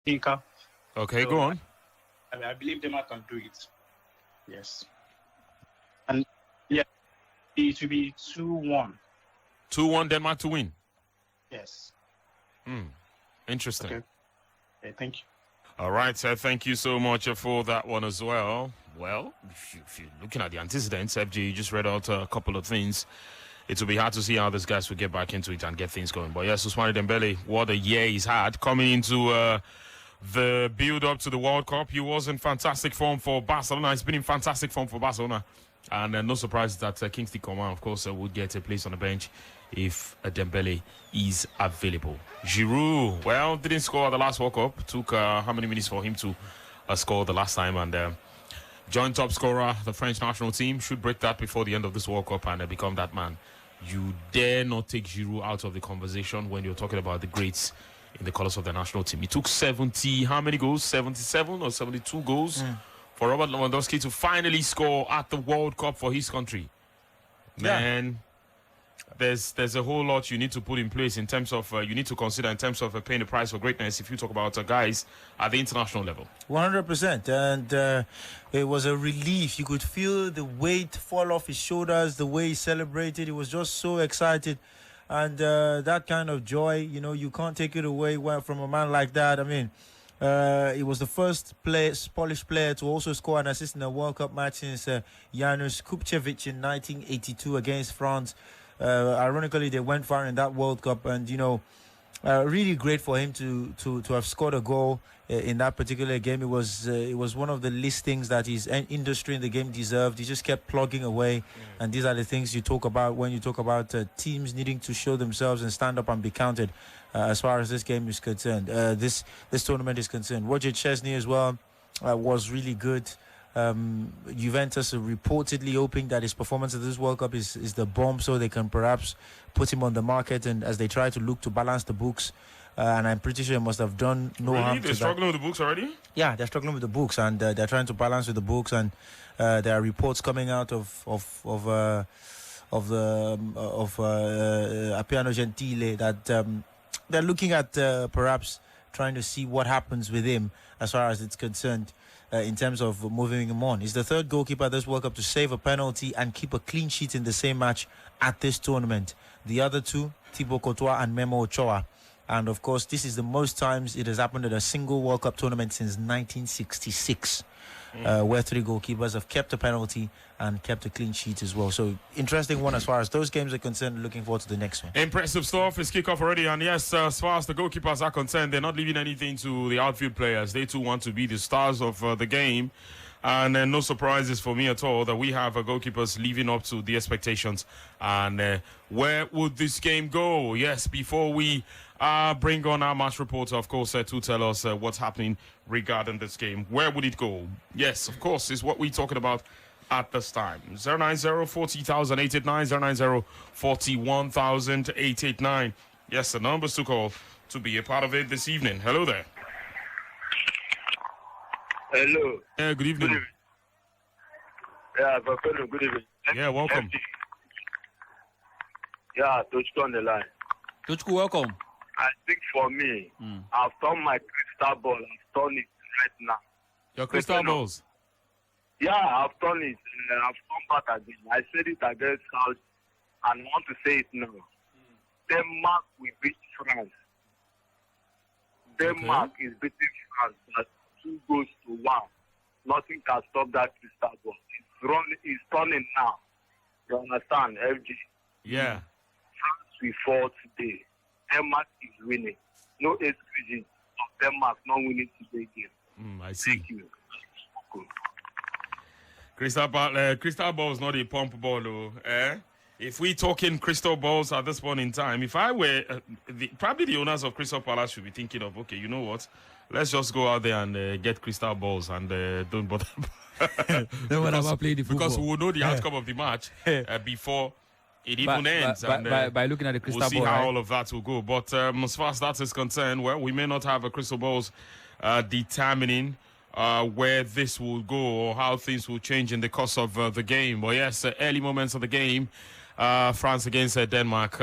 Inca. Okay, So, go on. I believe Denmark can do it. Yes. And yeah, it will be 2-1. 2-1 Denmark to win. Yes. Interesting. Okay, thank you. All right, thank you so much for that one as well. Well, if you're looking at the antecedents, FG, you just read out a couple of things. It will be hard to see how these guys will get back into it and get things going. But yes, Ousmane Dembélé, what a year he's had coming into the build-up to the World Cup. He was in fantastic form for Barcelona. He's been in fantastic form for Barcelona. And no surprise that Kingsley Coman, of course, would get a place on the bench if Dembélé is available. Giroud, well, didn't score the last World Cup. Took how many minutes for him to score the last time, and joint top scorer, the French national team, should break that before the end of this World Cup and become that man. You dare not take Giroud out of the conversation when you're talking about the greats in the colours of the national team. He took 70, how many goals? 77 or 72 goals for Robert Lewandowski to finally score at the World Cup for his country. Man, there's a whole lot you need to put in place in terms of, you need to consider in terms of paying the price for greatness if you talk about guys at the international level. 100%. And it was a relief. You could feel the weight fall off his shoulders, the way he celebrated. He was just so excited. And that kind of joy, you can't take it away from a man like that. I mean, he was the first Polish player to also score an assist in a World Cup match since Janusz Kupchevich in 1982 against France. Ironically, they went far in that World Cup, and really great for him to have scored a goal in that particular game. It was one of the least things that his industry in the game deserved. He just kept plugging away, and these are the things you talk about when you talk about teams needing to show themselves and stand up and be counted. As far as this game is concerned, this tournament is concerned, Roger Chesney as well was really good. Juventus are reportedly hoping that his performance at this World Cup is the bomb, so they can perhaps put him on the market, and as they try to look to balance the books, and I'm pretty sure he must have done no harm to that. They're struggling with the books already? Yeah, they're struggling with the books, and they're trying to balance with the books, and there are reports coming out of Appiano Gentile that they're looking at perhaps trying to see what happens with him as far as it's concerned. In terms of moving him on. He's the third goalkeeper at this World Cup to save a penalty and keep a clean sheet in the same match at this tournament. The other two, Thibaut Courtois and Memo Ochoa. And of course, this is the most times it has happened at a single World Cup tournament since 1966, where three goalkeepers have kept a penalty and kept a clean sheet as well. So, interesting one as far as those games are concerned. Looking forward to the next one. Impressive stuff. It's kickoff already. And yes, as far as the goalkeepers are concerned, they're not leaving anything to the outfield players. They too want to be the stars of the game. And no surprises for me at all that we have goalkeepers living up to the expectations. And where would this game go? Yes, before we bring on our match reporter, of course, to tell us what's happening regarding this game. Where would it go? Yes, of course, is what we're talking about at this time. 090-40,889, 090-41,889. Yes, the numbers to call to be a part of it this evening. Hello there. Hello. Yeah, good evening. Good evening. Yeah, good evening. Yeah, welcome. Yeah, Tochko on the line. Tochko, welcome. I think for me, I've turned my crystal ball. I've turned it right now. Your crystal balls? Yeah, I've turned it. I've come back again. I said it against South, and I want to say it now. Denmark will beat France. Denmark is beating France. That's 2-1. Nothing can stop that crystal ball. It's turning now. You understand, FG? Yeah. France will fall today. Denmark is winning. No excuses of Denmark not winning today game. I see. Thank you. Crystal ball is not a pump ball, though. If we talking crystal balls at this point in time, if I were probably the owners of Crystal Palace should be thinking of, okay, you know what? Let's just go out there and get crystal balls and don't bother. Play the football. Because we will know the outcome of the match before it even ends. By looking at the crystal we'll see ball, how right? all of that will go. But as far as that is concerned, well, we may not have a crystal balls determining where this will go or how things will change in the course of the game. But yes, early moments of the game, France against Denmark.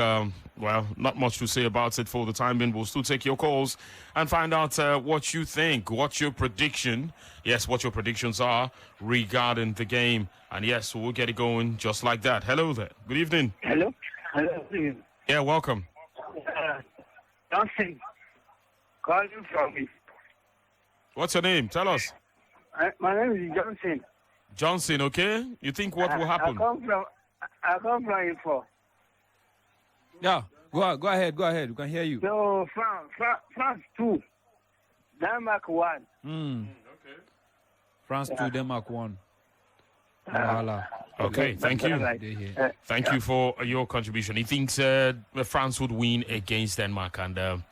Well, not much to say about it for the time being. We'll still take your calls and find out what you think. What's your prediction? Yes, what your predictions are regarding the game. And yes, we'll get it going just like that. Hello there. Good evening. Hello. Hello. Yeah, welcome. Johnson, calling from me. What's your name? Tell us. My name is Johnson. Johnson, okay? You think what will happen? I come from Info. Yeah, go ahead. We can hear you. So France 2, Denmark 1. Okay. France 2, Denmark 1. Voila. Okay, thank you. Thank you for your contribution. He thinks France would win against Denmark, and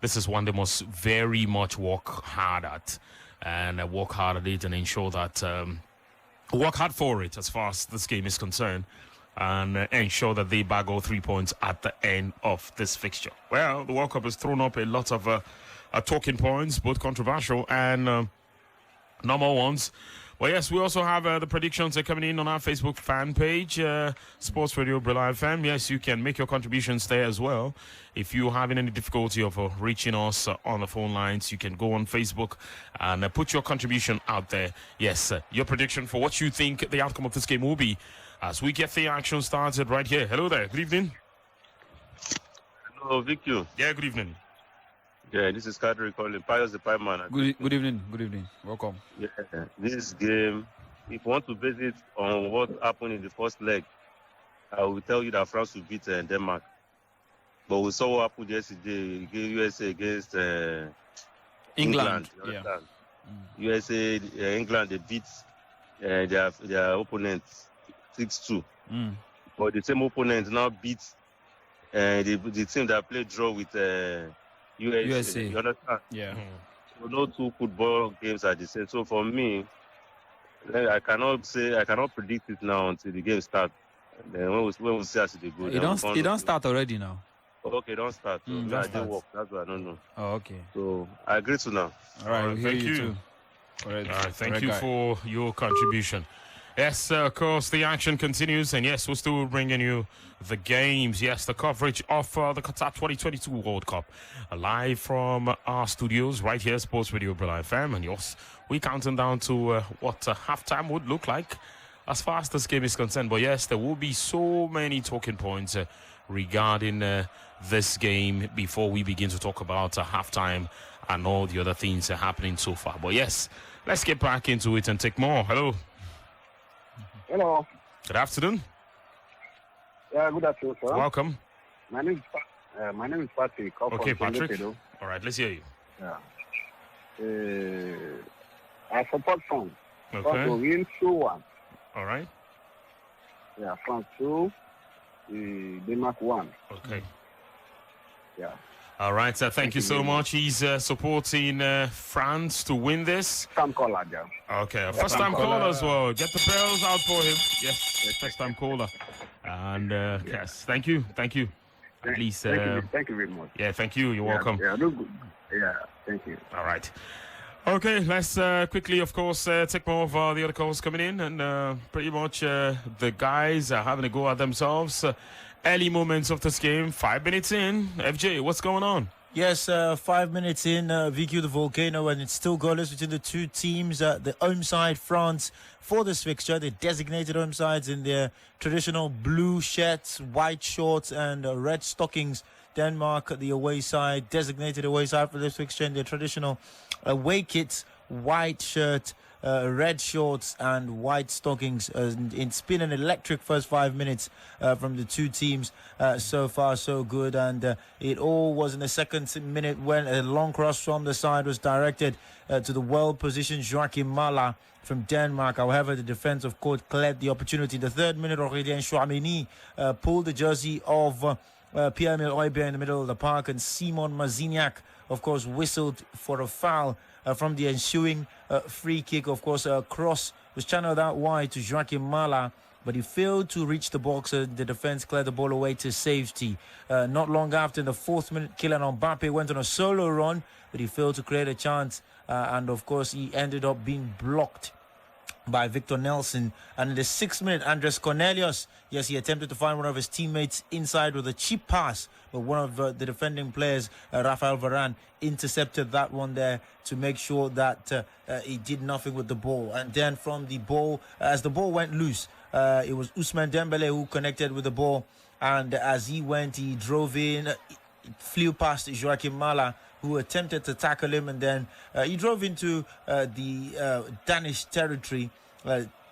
this is one they must very much work hard at, and work hard at it and ensure that work hard for it as far as this game is concerned, and ensure that they bag all 3 points at the end of this fixture. Well, the World Cup has thrown up a lot of talking points, both controversial and normal ones. Well, yes, we also have the predictions coming in on our Facebook fan page, Sports Radio Brila FM. Yes, you can make your contributions there as well. If you're having any difficulty of reaching us on the phone lines, you can go on Facebook and put your contribution out there. Yes, your prediction for what you think the outcome of this game will be as we get the action started right here. Hello there. Good evening. Hello, Victor. Yeah, good evening. Yeah, this is Kadri calling. Pius the Pipeman. Good evening. Welcome. Yeah, this game, if you want to base it on what happened in the first leg, I will tell you that France will beat Denmark. But we saw what happened yesterday, USA against England. Yeah. USA, England, they beat their opponents 6-2. But the same opponent now beats the team that played draw with USA. You understand? Yeah. So no two football games are the same. So for me, I cannot predict it now until the game starts. Then when we see as they go. It don't start already now. Okay, don't start. So Don't I start. didn't work. That's what I don't know. Oh, okay. So I agree to now. All right, All right, we hear thank you you. too. All right, Thank you for your contribution. Yes, of course, the action continues. And yes, we're still bringing you the games. Yes, the coverage of the Qatar 2022 World Cup. Live from our studios right here, Sports Radio Brila FM. And yes, we're counting down to what halftime would look like as far as this game is concerned. But yes, there will be so many talking points regarding this game before we begin to talk about halftime and all the other things happening so far. But yes, let's get back into it and take more. Hello. Hello. Good afternoon. Yeah, good afternoon, sir. Welcome. My name is Patrick. Okay, Patrick. All right, let's hear you. Yeah. I support France. France will Okay. win 2-1. All right. Yeah, France 2, Denmark 1. Okay. Yeah. All right. Thank you so very much. He's supporting France to win this. Some caller, yeah. Okay. First time caller as well. Get the bells out for him. Yes. First time caller. And yes. Thank you. At least. Thank you very much. Yeah. Thank you. You're welcome. Yeah, no good. Yeah, thank you. All right. Okay, let's quickly, of course, take more of the other calls coming in. And pretty much the guys are having a go at themselves. Early moments of this game, 5 minutes in. FJ, what's going on? Yes, 5 minutes in, VQ the Volcano, and it's still goalless between the two teams. The home side, France, for this fixture, the designated home sides in their traditional blue shirts, white shorts, and red stockings. Denmark, the away side, designated away side for this fixture in their traditional away kits, white shirt, red shorts and white stockings. It's been an electric first 5 minutes from the two teams. So far, so good. And it all was in the second minute when a long cross from the side was directed to the well-positioned Joachim Maehle from Denmark. However, the defense of course cleared the opportunity. The third minute, Tchouaméni pulled the jersey of Pierre-Emile Hojbjerg in the middle of the park, and Simon Mazignac, of course, whistled for a foul from the ensuing free kick. Of course, a cross was channeled out wide to Joachim Maehle, but he failed to reach the box. The defense cleared the ball away to safety. Not long after, in the 4th minute, Kylian Mbappé went on a solo run, but he failed to create a chance, and of course, he ended up being blocked by Victor Nelsson. And in the 6th minute, Andres Cornelius, yes, he attempted to find one of his teammates inside with a cheap pass, but one of the defending players, Rafael Varane, intercepted that one there to make sure that he did nothing with the ball. And then from the ball, as the ball went loose, it was Ousmane Dembélé who connected with the ball, and as he went, he drove in, flew past Joachim Maehle, who attempted to tackle him, and then he drove into the Danish territory,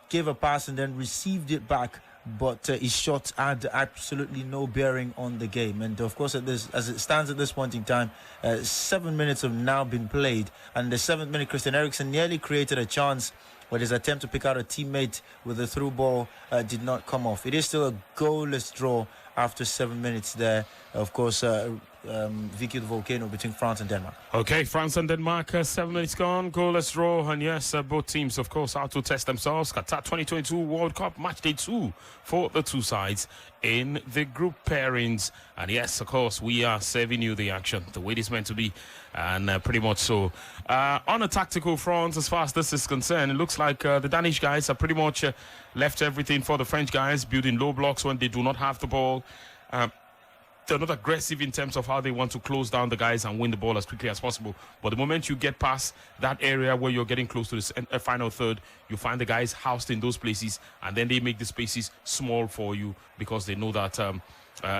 gave a pass and then received it back, but his shot had absolutely no bearing on the game. And of course, as it stands at this point in time, 7 minutes have now been played, and in the 7th minute, Christian Eriksen nearly created a chance, but his attempt to pick out a teammate with a through ball did not come off. It is still a goalless draw after 7 minutes there. Of course, Vicky the Volcano between France and Denmark. Okay, France and Denmark, 7 minutes gone, goalless draw, and yes, both teams, of course, out to test themselves. Qatar 2022 World Cup match day 2 for the two sides in the group pairings. And yes, of course, we are serving you the action the way it's meant to be, and pretty much so. On a tactical front, as far as this is concerned, it looks like the Danish guys have pretty much left everything for the French guys, building low blocks when they do not have the ball. They're not aggressive in terms of how they want to close down the guys and win the ball as quickly as possible. But the moment you get past that area where you're getting close to the final third, you find the guys housed in those places, and then they make the spaces small for you because they know that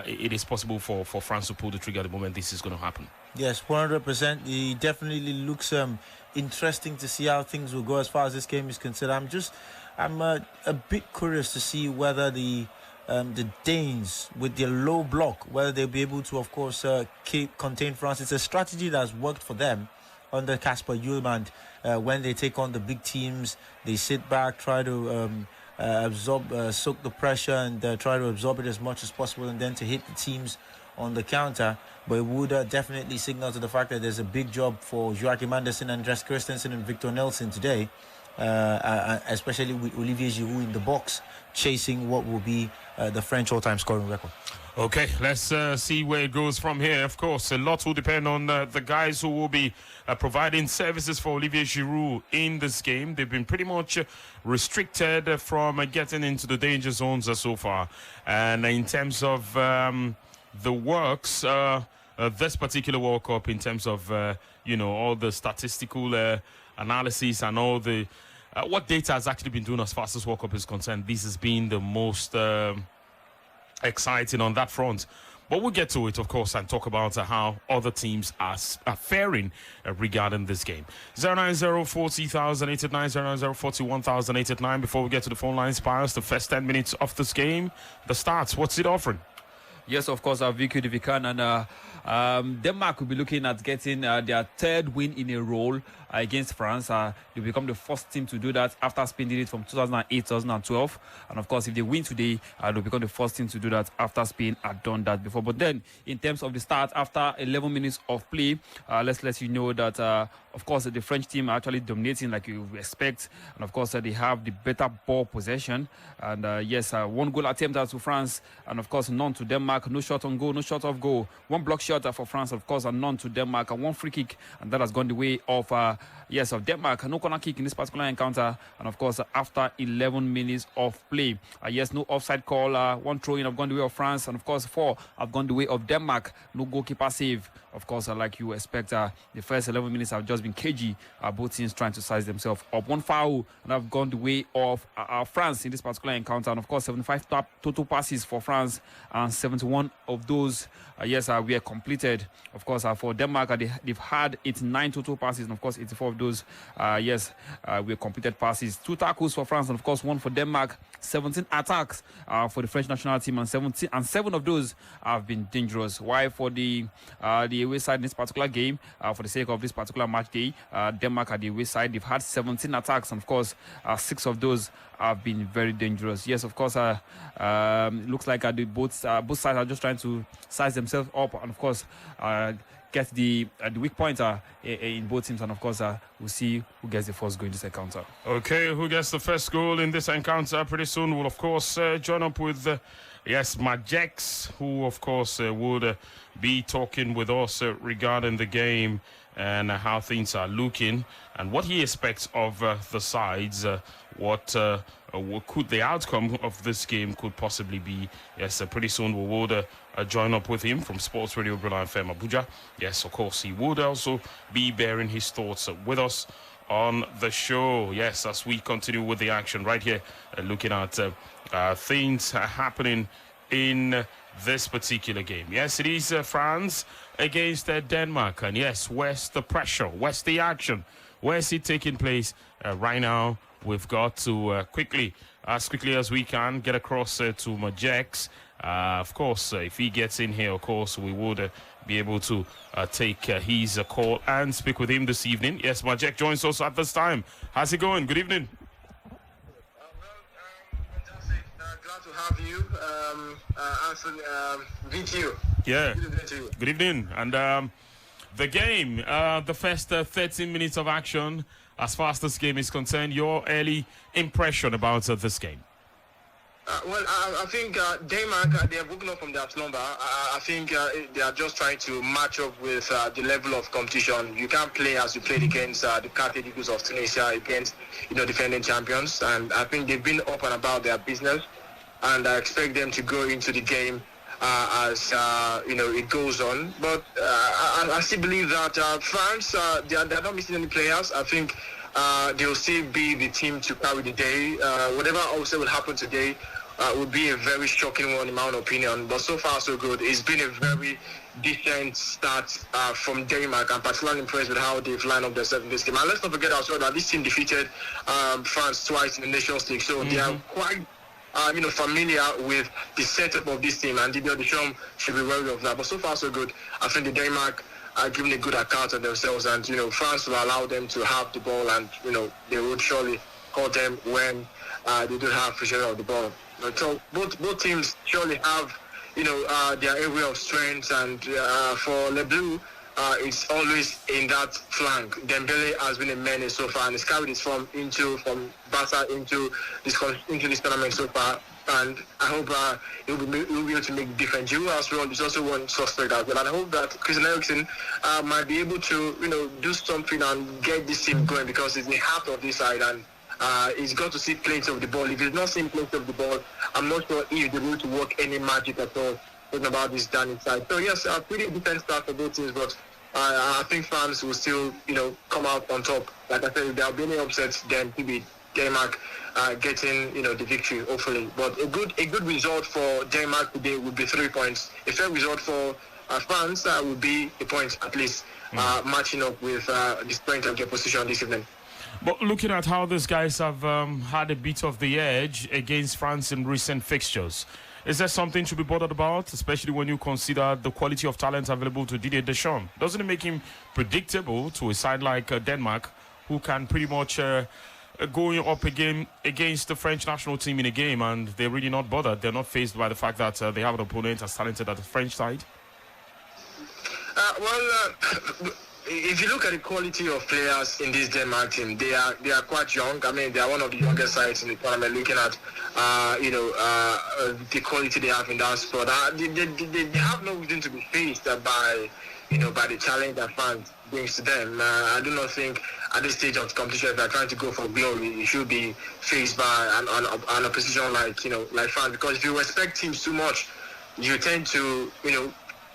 it is possible for France to pull the trigger the moment this is going to happen. Yes, 100%. It definitely looks interesting to see how things will go as far as this game is concerned. I'm a bit curious to see whether the Danes, with their low block, whether they'll be able to, of course, contain France. It's a strategy that's worked for them under Kasper Hjulmand. When they take on the big teams, they sit back, try to soak the pressure, and try to absorb it as much as possible, and then to hit the teams on the counter. But it would definitely signal to the fact that there's a big job for Joachim Andersen, Andreas Christensen, and Victor Nelsson today, especially with Olivier Giroud in the box, chasing what will be the French all-time scoring record. Okay, let's see where it goes from here. Of course, a lot will depend on the guys who will be providing services for Olivier Giroud in this game. They've been pretty much restricted from getting into the danger zones so far. And in terms of the works, this particular World Cup, in terms of, all the statistical analysis and all the what data has actually been doing as far as this World Cup is concerned, this has been the most exciting on that front. But we'll get to it, of course, and talk about how other teams are faring regarding this game. 09040,889, 09041,889. Before we get to the phone lines, Pius, the first 10 minutes of this game, the starts, what's it offering? Yes, of course, Vicky, if you can, and Denmark will be looking at getting their third win in a row against France. They become the first team to do that after Spain did it from 2008, 2012. And of course, if they win today, they'll become the first team to do that after Spain had done that before. But then, in terms of the start, after 11 minutes of play, let's let you know that, of course, the French team are actually dominating like you expect. And of course, they have the better ball possession. And yes, one goal attempt to France, and of course, none to Denmark. No shot on goal, no shot off goal. One block shot for France, of course, and none to Denmark. And one free kick, and that has gone the way of of Denmark. No corner kick in this particular encounter. And of course, after 11 minutes of play, yes, no offside call. One throw in have gone the way of France, and of course, 4 have gone the way of Denmark. No goalkeeper save. Of course, like you expect, the first 11 minutes have just been cagey. Both teams trying to size themselves up. One foul, and have gone the way of France in this particular encounter. And of course, 75 total passes for France, and 71 of those, were completed. Of course, for Denmark, they've had 89 total passes, and of course, 84 of those, were completed passes. 2 tackles for France, and of course, 1 for Denmark. 17 attacks for the French national team, and 7 of those have been dangerous. Why for the away side in this particular game, for the sake of this particular match day, Denmark at the away side, they've had 17 attacks, and of course, 6 of those have been very dangerous. Yes, of course, looks like both sides are just trying to size themselves up, and of course, get the weak pointer in both teams, and of course, we'll see who gets the first goal in this encounter. Okay, who gets the first goal in this encounter? Pretty soon we'll, of course, join up with Majex, who, of course, would be talking with us regarding the game. and how things are looking and what he expects of the sides, what could the outcome of this game could possibly be. Yes, pretty soon we will join up with him from Sports Radio Brila FM Abuja. Yes, of course, he would also be bearing his thoughts with us on the show. Yes, as we continue with the action right here, looking at things happening in this particular game. Yes, it is France against Denmark. And yes, where's the pressure? Where's the action? Where's it taking place right now? We've got to as quickly as we can, get across to Majex. Of course, if he gets in here, of course, we would be able to take his call and speak with him this evening. Yes, Majek joins us at this time. How's it going? Good evening. Fantastic. Glad to have you. Anthony, VTU. Yeah. Good evening to you. Good evening. And the game, the first 13 minutes of action, as far as this game is concerned, your early impression about this game? I think Denmark, they have woken up from their slumber. I think they are just trying to match up with the level of competition. You can't play as you played against the Carthage Eagles of Tunisia, against defending champions. And I think they've been up and about their business. And I expect them to go into the game as it goes on. But I still believe that France, they're not missing any players. I think they'll still be the team to carry the day. Whatever also will happen today would be a very shocking one in my own opinion. But so far so good. It's been a very decent start from Denmark. I'm particularly impressed with how they've lined up themselves in this game. And let's not forget also that this team defeated France twice in the Nations League. So they are quite familiar with the setup of this team, and Didier Deschamps should be wary of that. But so far so good. I think the Denmark are giving a good account of themselves, and France will allow them to have the ball, and they would surely call them when they don't have possession of the ball. So both teams surely have their area of strength, and for Le Bleu, it's always in that flank. Dembélé has been a menace so far, and he's carried his form from Barca into this tournament so far. And I hope he'll be able to make the difference. Giroud as well is also one suspect as well. And I hope that Eriksen might be able to do something and get this team going, because it's the heart of this side, and he's got to see plenty of the ball. If he's not seeing plenty of the ball, I'm not sure if they're able to work any magic at all. Talking about this down inside. So yes, a pretty defense start for both teams, but I think France will still, come out on top. Like I said, if there will be any upsets, then maybe Denmark getting, the victory, hopefully. But a good result for Denmark today would be 3 points. A fair result for France would be a point at least, matching up with the strength of their position this evening. But looking at how these guys have had a bit of the edge against France in recent fixtures, is there something to be bothered about, especially when you consider the quality of talent available to Didier Deschamps? Doesn't it make him predictable to a side like Denmark, who can pretty much going up again against the French national team in a game, and they're really not bothered? They're not faced by the fact that they have an opponent as talented as the French side? If you look at the quality of players in this Denmark team, they are quite young. I mean, they are one of the youngest sides in the tournament. Looking at the quality they have in that squad, they have no reason to be faced by the challenge that France brings to them. I do not think at this stage of the competition, if they're trying to go for glory, you should be faced by an opposition like France. Because if you respect teams too much, you tend to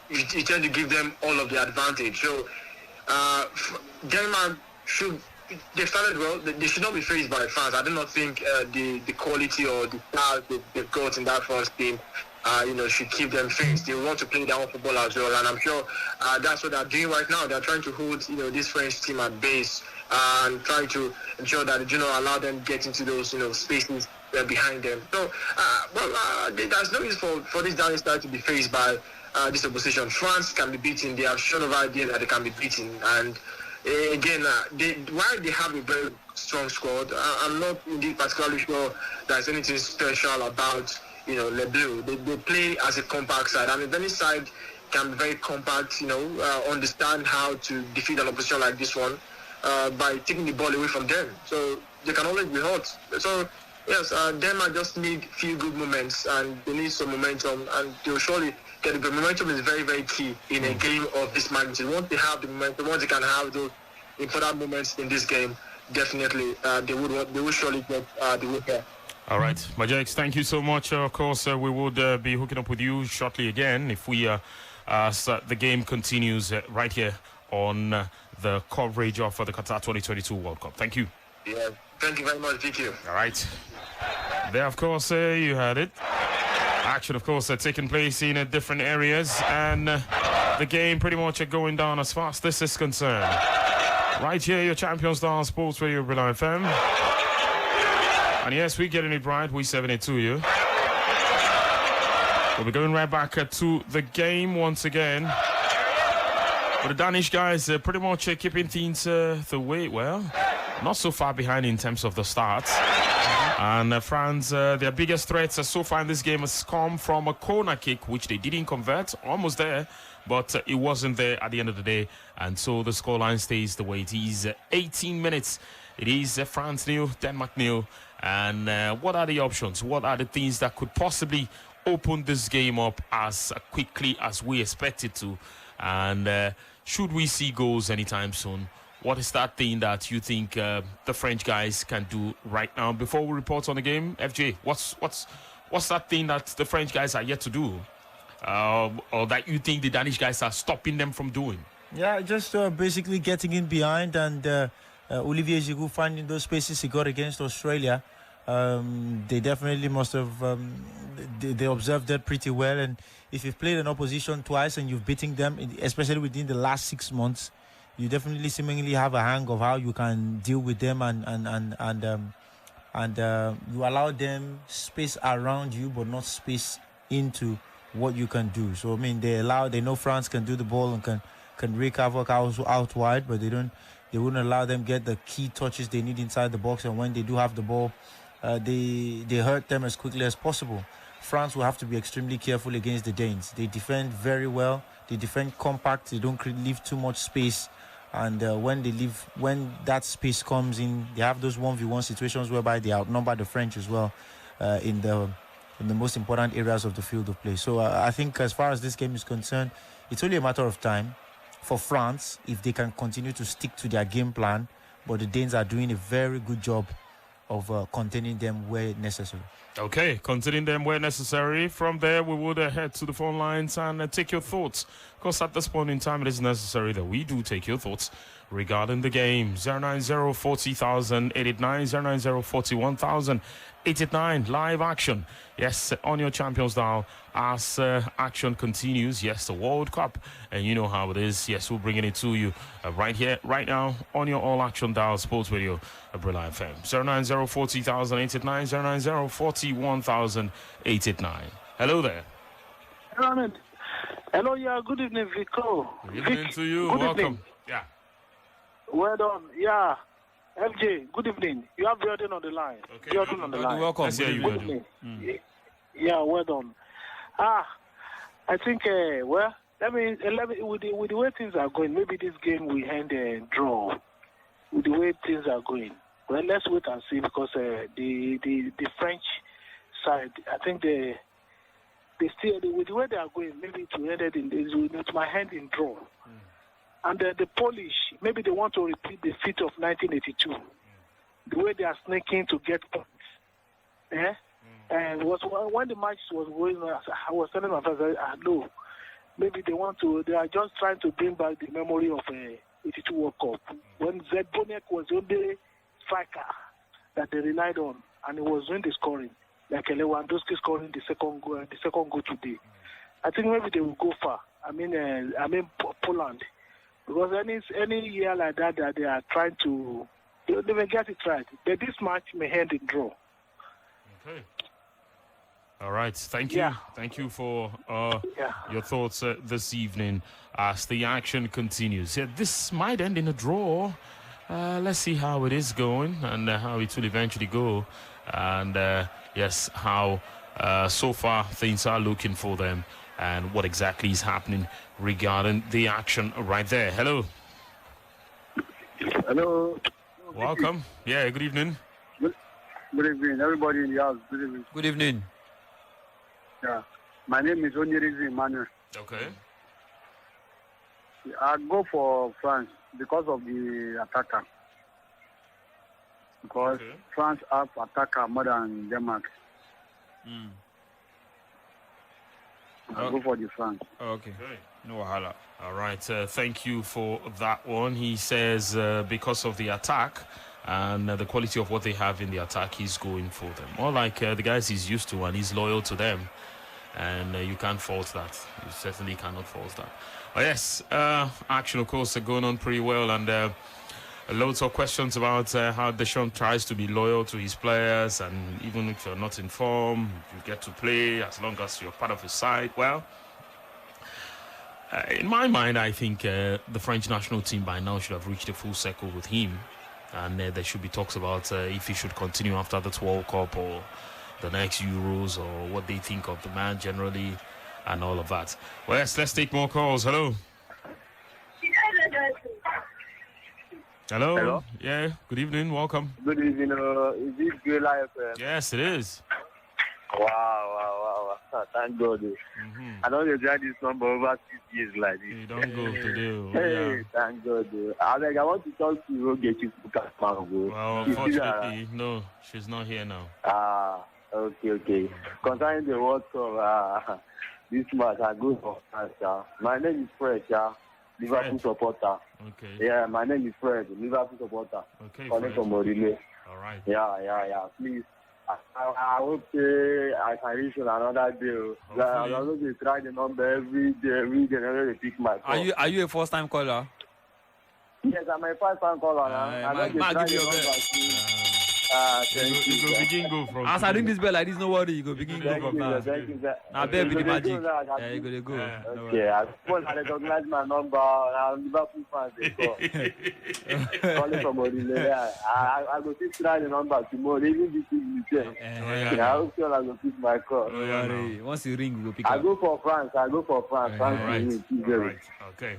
you tend to give them all of the advantage. So Denmark they started well. They should not be faced by France. I do not think the quality or the stars they've got in that France team should keep them faced. They want to play their own football as well, and I'm sure that's what they're doing right now. They're trying to hold this French team at base and trying to ensure that they do not allow them get into those spaces behind them. So there's no reason for this down side to be faced by this opposition. France can be beaten. They have shown of idea that they can be beaten, and again, while they have a very strong squad, I'm not indeed particularly sure there's anything special about Le Bleu. They play as a compact side. I mean, any side can be very compact. Understand how to defeat an opposition like this one by taking the ball away from them. So they can always be hot. So yes, Denmark just need few good moments, and they need some momentum, and they'll surely the momentum is very, very key in a game of this magnitude. Once they have the momentum, once they can have those important moments in this game, definitely they will surely get the win here. All right, Majex, thank you so much. Of course, we would be hooking up with you shortly again if we the game continues right here on the coverage of the Qatar 2022 World Cup. Thank you. Yeah, thank you very much, Vicky. All right. There, of course, you heard it. Action, of course, taking place in different areas, and the game pretty much going down as far as this is concerned. Right here, your Champions Star Sports Radio, Brila FM. And yes, we're getting it right. We're 7 it to you. We'll be going right back to the game once again. But the Danish guys pretty much keeping things the way, well, not so far behind in terms of the start. And France, their biggest threats so far in this game has come from a corner kick, which they didn't convert, almost there, but it wasn't there at the end of the day. And so the scoreline stays the way it is. 18 minutes. It is France 0, Denmark 0. And what are the options? What are the things that could possibly open this game up as quickly as we expect it to? And should we see goals anytime soon? What is that thing that you think the French guys can do right now? Before we report on the game, FJ, what's that thing that the French guys are yet to do? Or that you think the Danish guys are stopping them from doing? Yeah, just basically getting in behind and Olivier Giroud finding those spaces he got against Australia. They definitely must have they observed that pretty well. And if you've played an opposition twice and you've beaten them, especially within the last 6 months, you definitely seemingly have a hang of how you can deal with them and you allow them space around you, but not space into what you can do. So I mean, they know France can do the ball and can wreak havoc out wide, but they wouldn't allow them get the key touches they need inside the box. And when they do have the ball, they hurt them as quickly as possible. France will have to be extremely careful against the Danes. They defend very well. They defend compact. They don't leave too much space. And when that space comes in, they have those 1v1 situations whereby they outnumber the French as well in the most important areas of the field of play. So I think as far as this game is concerned, it's only a matter of time for France if they can continue to stick to their game plan. But the Danes are doing a very good job of containing them where necessary. Okay, containing them where necessary. From there, we would head to the phone lines and take your thoughts. Of course, at this point in time, it is necessary that we do take your thoughts regarding the game. 090-40,089, 090-41,089. Live action. Yes, on your Champions Dial as action continues. Yes, the World Cup. And you know how it is. Yes, we're bringing it to you right here, right now, on your all-action dial, Sports Radio, Brila FM. 090-40,089, 090-41,089. Hello there. Hello, yeah, good evening, Vico. Good evening to you. Good Welcome. Evening. Yeah. Well done. Yeah. FJ, good evening. You have Jordan on the line. Okay. Jordan on the line. Welcome. Let's hear you, Good Jordan. evening. Yeah, well done. I think, well, let me with the way things are going, maybe this game will end a draw. With the way things are going. Well, let's wait and see, because the French side, I think they still, with the way they are going, maybe it will end it might end in draw. And the Polish, maybe they want to repeat the feat of 1982. The way they are snaking to get points. Yeah? And when the match was going on, I was telling my friends, no, maybe they are just trying to bring back the memory of 82 World Cup. When Zed Bonek was the only striker that they relied on, and he was doing the scoring, like Lewandowski scoring the second goal today. I think maybe they will go far. I mean Poland. Because any year like that they are trying to, they may get it right. But this match may end in draw. Okay. All right. Thank you. Yeah. Thank you for your thoughts this evening as the action continues. Yeah, this might end in a draw. Let's see how it is going and how it will eventually go. And yes, how so far things are looking for them and what exactly is happening regarding the action right there. Hello. Hello. Welcome. Yeah, good evening. Good evening, everybody in the house. Good evening. Good evening. Yeah. My name is Onyerizi Emmanuel. Okay. I'd go for France because of the attacker. Because France have attacker more than Denmark. I'll go for the France. Okay. No wahala. All right. Thank you for that one. He says because of the attack and the quality of what they have in the attack, he's going for them. More like the guys he's used to, and he's loyal to them. And you can't fault that. You certainly cannot fault that. Oh, yes, action, of course, going on pretty well. And loads of questions about how Deschamps tries to be loyal to his players. And even if you're not in form, you get to play as long as you're part of his side. Well, in my mind, I think the French national team by now should have reached a full circle with him. And there should be talks about if he should continue after the World Cup or the next Euros, or what they think of the man generally and all of that. Well, yes, let's take more calls. Hello. Hello. Yeah, good evening. Welcome. Good evening. Is this Brila FM? Yes, it is. Wow. Thank God. I don't try this number over 6 years like this. You don't go today. Hey, thank God. I want to talk to you, get you to Well, unfortunately, no, she's not here now. Okay. Concerning the World Cup, this match I go for France. My name is Fred, Liverpool supporter. Okay. Yeah, my name is Fred, Liverpool supporter. Okay, Calling from Morile. All right. Yeah. Please, I hope I can reach on another day. I'm going to try the number every day. I'm going to pick my call. Are you a first-time caller? Yes, I'm a first-time caller. I'm going to try the number. Thank you. go begin go from. As I ring this bell like this, no worry, you go begin go from now. Thank you, sir. Now, bear with the magic. Yeah, you go to go. Okay, I suppose I recognize my number. I'm Liverpool fan. Calling from Odile. I go to try the number tomorrow. Even this evening. I hope you will pick my call. Once you ring, we will pick up. I go for France. France. Right. Okay.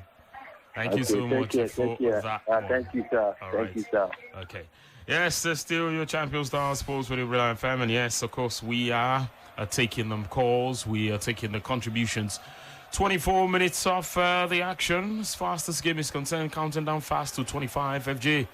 Thank you so much for that. Thank you, sir. Thank you, sir. Okay. Yes, there's still your Champion Star Sports with Brila FM. And yes, of course, we are taking them calls. We are taking the contributions. 24 minutes of the action. As far as this game is concerned, counting down fast to 25. FG,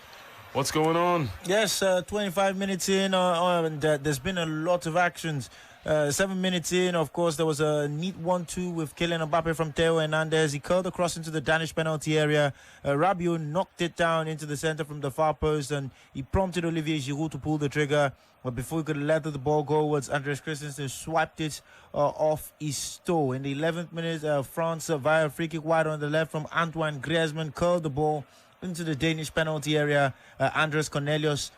what's going on? Yes, 25 minutes in, and there's been a lot of actions. 7 minutes in, of course, there was a neat 1-2 with Kylian Mbappé from Theo Hernandez. He curled across into the Danish penalty area. Rabiot knocked it down into the center from the far post, and he prompted Olivier Giroud to pull the trigger. But before he could let the ball go, Andres Christensen swiped it off his toe. In the 11th minute, France, via a free kick wide on the left from Antoine Griezmann, curled the ball into the Danish penalty area. Andres Cornelius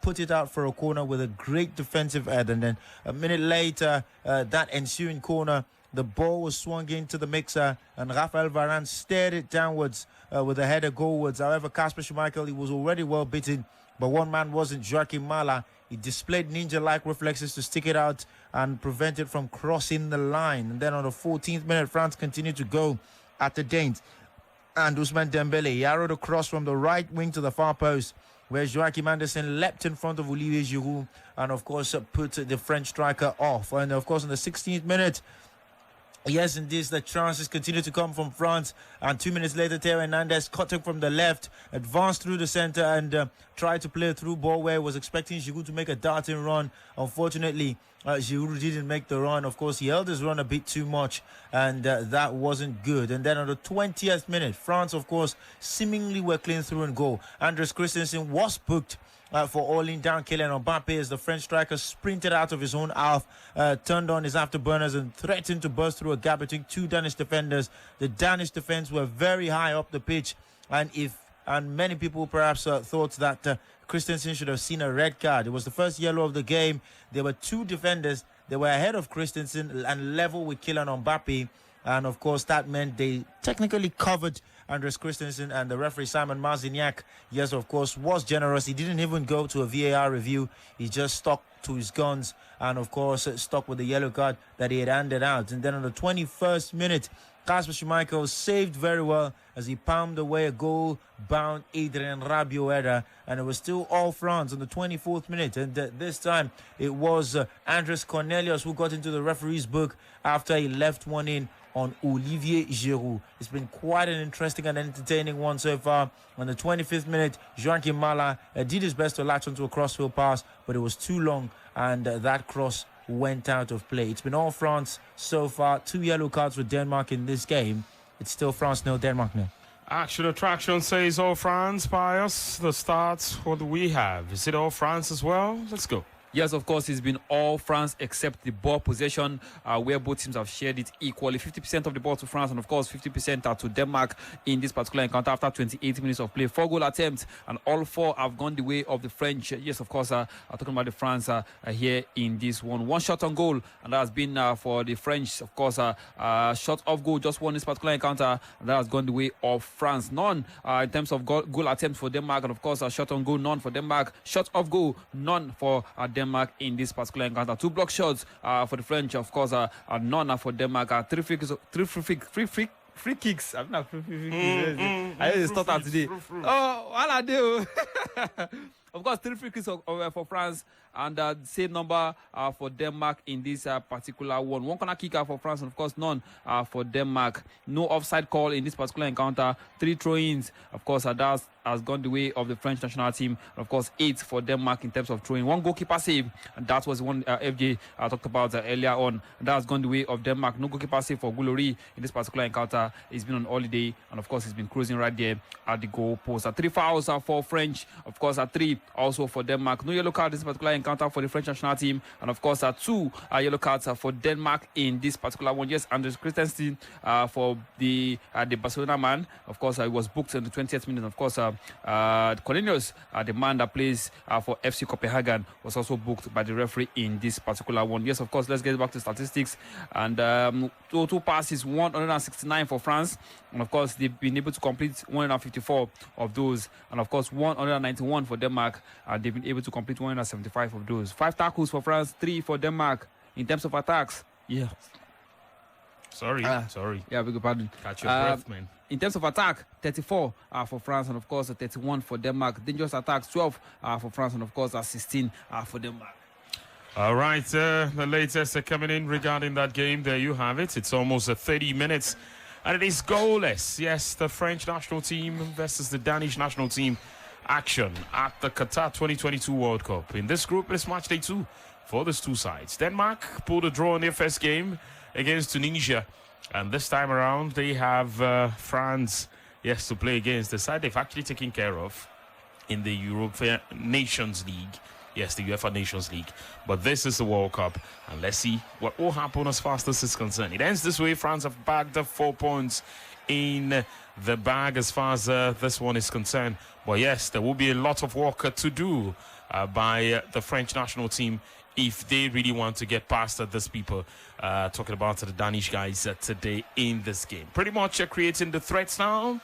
put it out for a corner with a great defensive head. And then a minute later, that ensuing corner, the ball was swung into the mixer and Rafael Varane stared it downwards with a header goalwards. However, Kasper Schmeichel, he was already well beaten, but one man wasn't. Joachim Maehle, he displayed ninja-like reflexes to stick it out and prevent it from crossing the line. And then on the 14th minute, France continued to go at the Danes. And Ousmane Dembélé, he arrowed across from the right wing to the far post, where Joachim Andersen leapt in front of Olivier Giroud and, of course, put the French striker off. And, of course, in the 16th minute, yes, indeed, the chances continue to come from France. And 2 minutes later, Theo Hernandez cutting from the left, advanced through the center and tried to play a through ball where he was expecting Giroud to make a darting run. Unfortunately, Giroud didn't make the run. Of course, he held his run a bit too much, and that wasn't good. And then on the 20th minute, France, of course, seemingly were clean through and goal. Andres Christensen was booked for hauling down Kylian Mbappé as the French striker sprinted out of his own half, turned on his afterburners and threatened to burst through a gap between two Danish defenders. The Danish defense were very high up the pitch, and many people perhaps thought that Kristensen should have seen a red card. It was the first yellow of the game. There were two defenders. They were ahead of Kristensen and level with Kylian Mbappé. And, of course, that meant they technically covered Andres Christensen, and the referee, Simon Marciniak, yes, of course, was generous. He didn't even go to a VAR review. He just stuck to his guns and, of course, stuck with the yellow card that he had handed out. And then on the 21st minute, Kasper Schmeichel saved very well as he palmed away a goal-bound Adrien Rabiot header, and it was still all France on the 24th minute. And this time it was Andres Cornelius who got into the referee's book after he left one in on Olivier Giroud. It's been quite an interesting and entertaining one so far. On the 25th minute, Joachim Maehle did his best to latch onto a crossfield pass, but it was too long, and that cross went out of play. It's been all France so far. 2 yellow cards for Denmark in this game. It's still France 0, Denmark 0. Action Attraction says all France. Pius, the starts, what do we have? Is it all France as well? Let's go. Yes, of course, it's been all France except the ball possession, where both teams have shared it equally. 50% of the ball to France, and of course 50% are to Denmark in this particular encounter after 28 minutes of play. 4 goal attempts, and all 4 have gone the way of the French. Yes, of course, I'm talking about the France here in this one. 1 shot on goal, and that has been for the French. Of course, shot off goal, just 1 in this particular encounter, and that has gone the way of France. None in terms of goal attempts for Denmark, and of course, shot on goal, none for Denmark. Shot off goal, none for Denmark in this particular encounter. 2 block shots for the French, of course, none for Denmark. 3 free kicks. I'm not free kicks. I just start out today. Oh, what I do? Of course, 3 free kicks for France, and same number for Denmark in this particular one. 1 corner kick for France, and of course none for Denmark. No offside call in this particular encounter. 3 throw-ins. Of course, that has gone the way of the French national team. And of course, 8 for Denmark in terms of throwing. 1 goalkeeper save, and that was the one FJ talked about earlier on. And that has gone the way of Denmark. No goalkeeper save for Lloris in this particular encounter. He's been on holiday, and of course, he's been cruising right there at the goal post. 3 fouls for French. Of course, 3 also for Denmark. No yellow card in this particular encounter for the French national team, and of course 2 yellow cards for Denmark in this particular one. Yes, and Christensen for the Barcelona man. Of course, he was booked in the 20th minute. Of course, Cornelius, the man that plays for FC Copenhagen, was also booked by the referee in this particular one. Yes, of course, let's get back to statistics. And total passes 169 for France, and of course they've been able to complete 154 of those, and of course 191 for Denmark, and they've been able to complete 175 of those. 5 tackles for France, 3 for Denmark. In terms of attacks, yeah. Sorry. Yeah, beg your pardon. Catch your breath, man. In terms of attack, 34 for France, and of course 31 for Denmark. Dangerous attacks, 12 for France, and of course 16 for Denmark. All right, the latest coming in regarding that game. There you have it. It's almost 30 minutes, and it is goalless. Yes, the French national team versus the Danish national team. Action at the Qatar 2022 World Cup. In this group, it's match day 2 for these 2 sides. Denmark pulled a draw in their first game against Tunisia, and this time around they have France, yes, to play against the side they've actually taken care of in the European Nations League. Yes, the UEFA Nations League. But this is the World Cup, and let's see what will happen as far as this is concerned. It ends this way. France have bagged up 4 points in the bag as far as this one is concerned. But yes, there will be a lot of work to do by the French national team if they really want to get past these people. Talking about the Danish guys today in this game. Pretty much creating the threats now.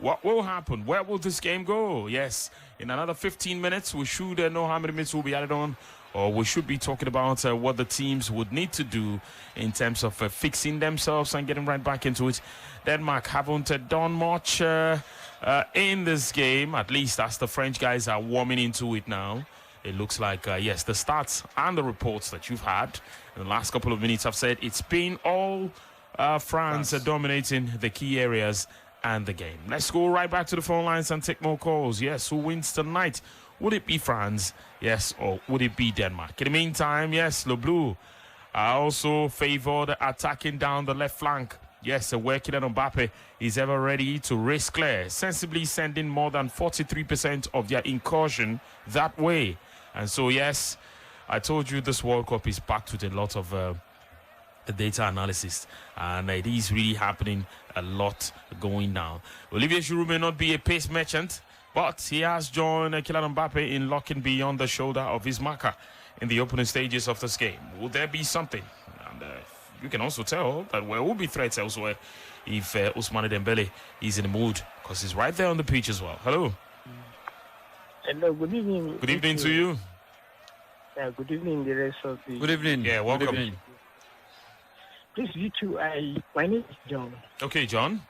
What will happen? Where will this game go? Yes, in another 15 minutes, we should know how many minutes will be added on. Or we should be talking about what the teams would need to do in terms of fixing themselves and getting right back into it. Denmark haven't done much in this game, at least as the French guys are warming into it now. It looks like, yes, the stats and the reports that you've had in the last couple of minutes have said it's been all France dominating the key areas and the game. Let's go right back to the phone lines and take more calls. Yes, who wins tonight? Would it be France? Yes, or would it be Denmark? In the meantime, yes, Le Bleu are also favored attacking down the left flank. Yes, working on Mbappé is ever ready to race clear, sensibly sending more than 43% of their incursion that way. And so, yes, I told you this World Cup is packed with a lot of data analysis, and it is really happening, a lot going down. Olivier Giroud may not be a pace merchant, but he has joined Kylian Mbappé in locking beyond the shoulder of his marker in the opening stages of this game. Will there be something? And you can also tell that there will be threats elsewhere if Ousmane Dembélé is in the mood, because he's right there on the pitch as well. Hello. Hello, good evening. Good evening to you. Yeah, good evening, the rest of the... Good evening. Yeah, welcome. Good evening. Please, you too. My name is John. Okay, John.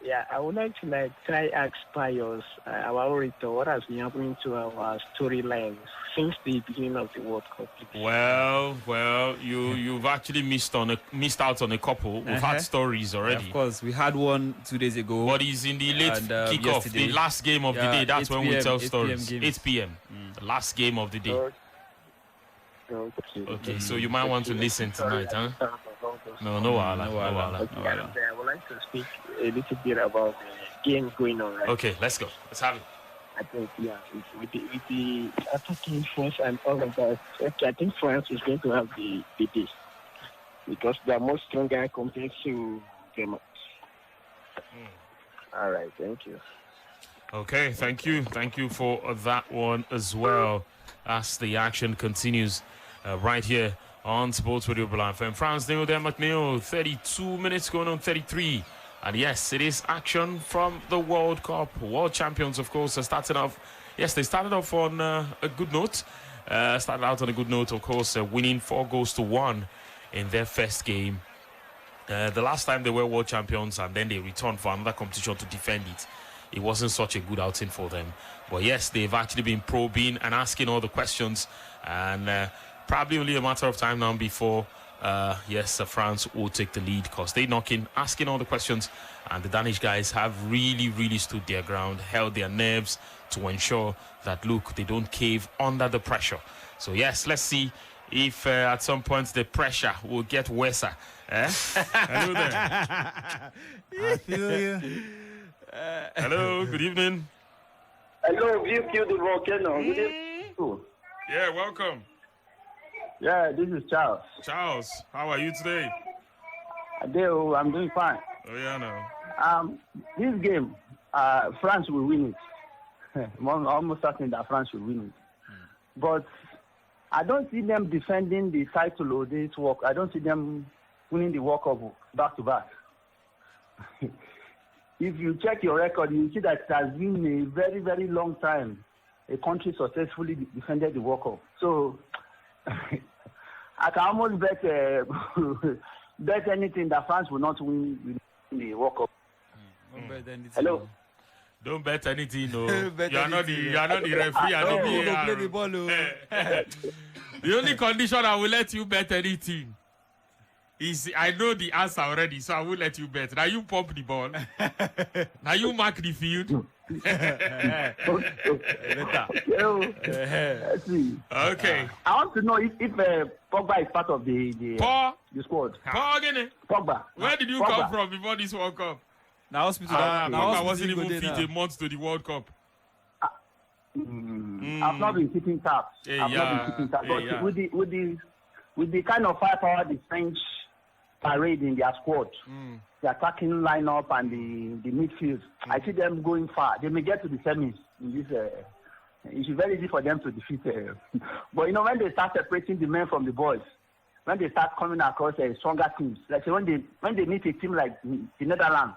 Yeah, I would like to try ask Pius, our orator, what has been happening to our storyline since the beginning of the World Cup. Well, you've actually missed out on a couple. We've had stories already. Yeah, of course, we had one 2 days ago. What is in the late kickoff, yesterday. the last game of the day? That's when we tell stories. 8 p.m. The last game of the day. Okay, so you might want to listen tonight, huh? No wala. I would like to speak a little bit about the game going on, right? Okay, let's go. Let's have it. I think, with the attacking force and all of that, okay, I think France is going to have the day because they are more stronger compared to them. All right, thank you. Okay, thank you. Thank you for that one as well. As the action continues right here on Sports Radio Brila FM. France nil, Denmark nil, 32 minutes going on 33. And yes, it is action from the World Cup. World champions, of course, are starting off. Yes, they started off on a good note. Started out on a good note, of course, winning 4-1 in their first game. The last time they were world champions, and then they returned for another competition to defend it. It wasn't such a good outing for them. But yes, they've actually been probing and asking all the questions. And probably only a matter of time now before, France will take the lead because they're knocking, asking all the questions. And the Danish guys have really stood their ground, held their nerves to ensure that, look, they don't cave under the pressure. So yes, let's see if at some point the pressure will get worse. Hello there. I feel you. Hello, good evening. Hello, view the volcano. Good evening. Yeah, welcome. Yeah, this is Charles. Charles, how are you today? I'm doing fine. Oh, yeah, no. This game, France will win it. I'm almost certain that France will win it. But I don't see them defending the title of this work. I don't see them winning the World Cup back to back. If you check your record, you see that it has been a very long time a country successfully defended the World Cup. So I can almost bet anything that France will not win the World Cup. Hello. Don't bet anything, no. You are not the referee. Don't play the ball. The only condition I will let you bet anything is I know the answer already, so I will let you bet. Now you pump the ball. Now you mark the field. Okay. I want to know if Pogba is part of the squad. Pogba. Where did you come from before this World Cup? Now hospital. Pogba wasn't even fit a month to the World Cup. I've not been keeping tabs. But with the kind of firepower the French parade in their squad, the attacking lineup and the midfield, I see them going far. They may get to the semis in this. It's very easy for them to defeat. But when they start separating the men from the boys, when they start coming across stronger teams, like when they meet a team like the Netherlands,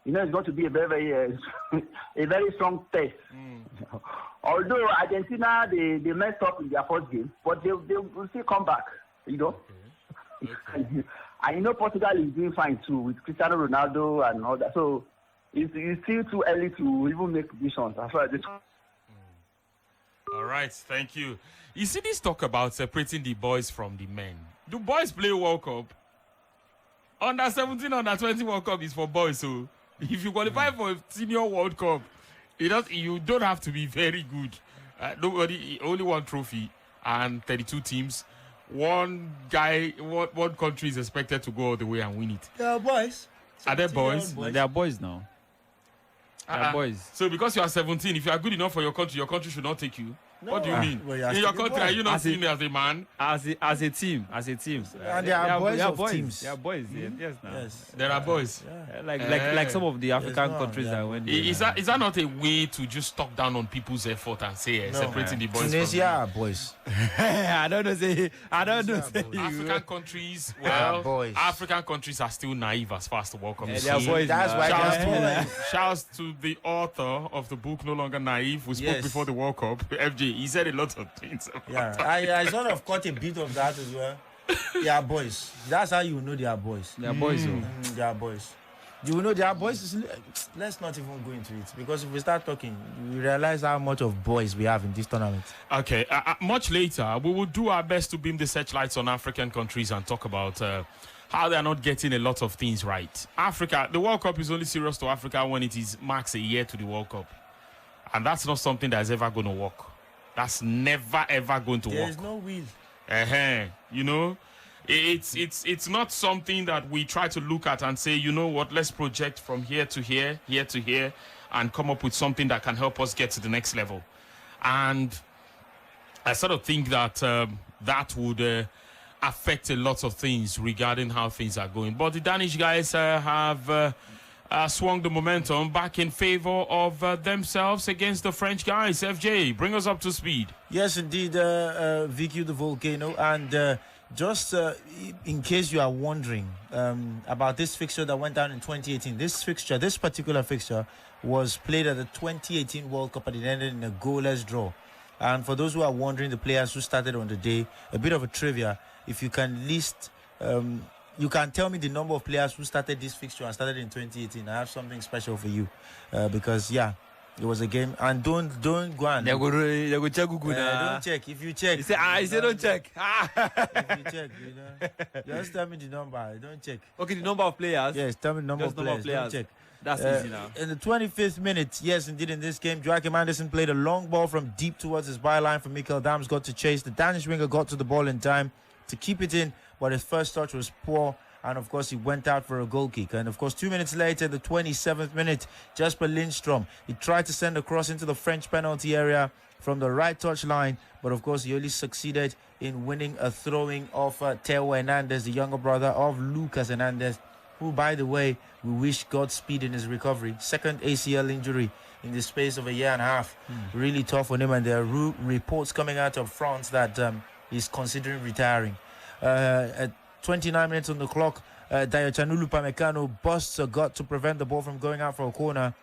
it's going to be a very a very strong test. Although Argentina they messed up in their first game, but they will still come back. Okay. And Portugal is doing fine too with Cristiano Ronaldo and all that. So it's still too early to even make predictions as far as this. All right, thank you. You see this talk about separating the boys from the men. Do boys play World Cup? Under 17, under 20 World Cup is for boys. So if you qualify for a senior World Cup, you don't have to be very good. Only one trophy and 32 teams. One country is expected to go all the way and win it. They are boys. Are they boys? No, they are boys now. They are boys. So because you are 17, if you are good enough for your country should not take you. No. What do you mean? Well, in your country, are you not seen as a man? As a team. And they are boys of teams. They are boys. Yes, now. Yes. There are boys. Yeah. Like some of the African countries that went. Is that not a way to just talk down on people's effort and say separating the boys? Tunisia are boys. I don't know. African countries, boys. African countries are still naive as far as the World Cup is. They are boys. That's why. Shouts to the author of the book No Longer Naive. We spoke before the World Cup. FJ. He said a lot of things. I sort of caught a bit of that as well. They are boys. That's how you know they are boys. They are boys. They are boys. You will know they are boys. Let's not even go into it, because if we start talking, we realize how much of boys we have in this tournament. Okay, much later, we will do our best to beam the searchlights on African countries and talk about how they are not getting a lot of things right. Africa, the World Cup is only serious to Africa when it is marks a year to the World Cup. And that's not something that's ever going to work. That's never, ever going to work. There's no will. You know? It's not something that we try to look at and say, you know what, let's project from here to here to here, and come up with something that can help us get to the next level. And I sort of think that that would affect a lot of things regarding how things are going. But the Danish guys have swung the momentum back in favor of themselves against the French guys. FJ, bring us up to speed. Yes, indeed, VQ the Volcano. And just in case you are wondering about this fixture that went down in 2018, this particular fixture was played at the 2018 World Cup, and it ended in a goalless draw. And for those who are wondering the players who started on the day, a bit of a trivia, if you can list, you can tell me the number of players who started this fixture and started in 2018. I have something special for you, because it was a game. And don't go and don't check. If you check, you say don't check. If you check, just tell me the number. Don't check. Okay, the number of players. Yes, tell me the number of players. Don't check. That's easy now. In the 25th minute, yes, indeed, in this game, Joachim Andersen played a long ball from deep towards his byline for Mikkel Damsgaard to chase. The Danish winger got to the ball in time to keep it in, but his first touch was poor. And, of course, he went out for a goal kick. And, of course, 2 minutes later, the 27th minute, Jesper Lindstrom, he tried to send a cross into the French penalty area from the right touch line. But, of course, he only succeeded in winning a throwing of Theo Hernandez, the younger brother of Lucas Hernandez, who, by the way, we wish Godspeed in his recovery. Second ACL injury in the space of a year and a half. Really tough on him. And there are reports coming out of France that he's considering retiring. At 29 minutes on the clock, Dayochanulu Upamecano busts a gut to prevent the ball from going out for a corner.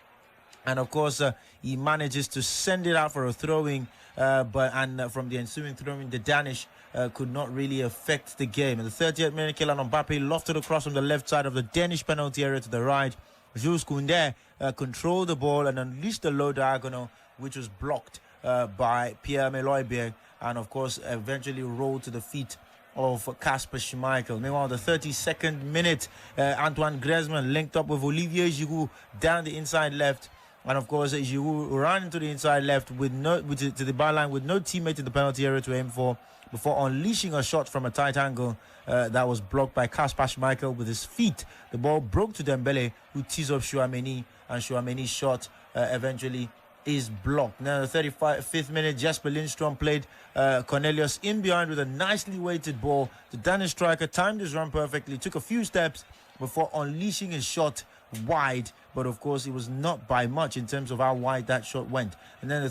And, of course, he manages to send it out for a throwing. But from the ensuing throwing, the Danish could not really affect the game. In the 30th minute, Kylian Mbappé lofted across from the left side of the Danish penalty area to the right. Jules Koundé controlled the ball and unleashed the low diagonal, which was blocked by Pierre-Emile Hojbjerg, and, of course, eventually rolled to the feet of Kasper Schmeichel. Meanwhile, the 32nd minute, Antoine Griezmann linked up with Olivier Giroud down the inside left. And, of course, Giroud ran into the inside left to the byline with no teammate in the penalty area to aim for, before unleashing a shot from a tight angle that was blocked by Kasper Schmeichel with his feet. The ball broke to Dembélé, who tees up Tchouaméni, and Tchouaméni's shot eventually is blocked. Now, the 35th minute, Jesper Lindstrom played Cornelius in behind with a nicely weighted ball. The Danish striker timed his run perfectly, took a few steps before unleashing his shot wide, but of course it was not by much in terms of how wide that shot went. And then the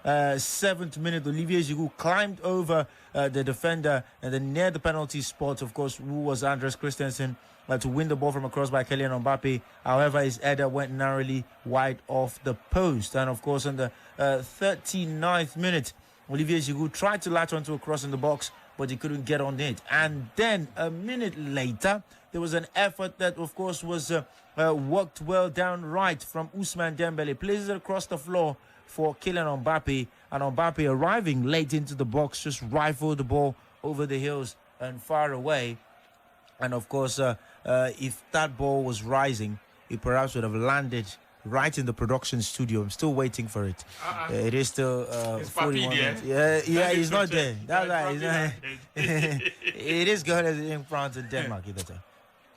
37th minute, Olivier Giroud climbed over the defender and then near the penalty spot, of course, who was Andres Christensen, to win the ball from across by Kylian Mbappé. However, his header went narrowly wide off the post. And of course, on the 39th minute, Olivier Giroud tried to latch onto a cross in the box, but he couldn't get on it. And then a minute later, there was an effort that, of course, was worked well down right from Ousmane Dembélé. Places it across the floor for Kylian Mbappé. And Mbappé, arriving late into the box, just rifled the ball over the hills and far away. And, of course, if that ball was rising, it perhaps would have landed right in the production studio. I'm still waiting for it. It is still 41 minutes. Yeah, he's not there. That's right. He's not. It is good in France and Denmark.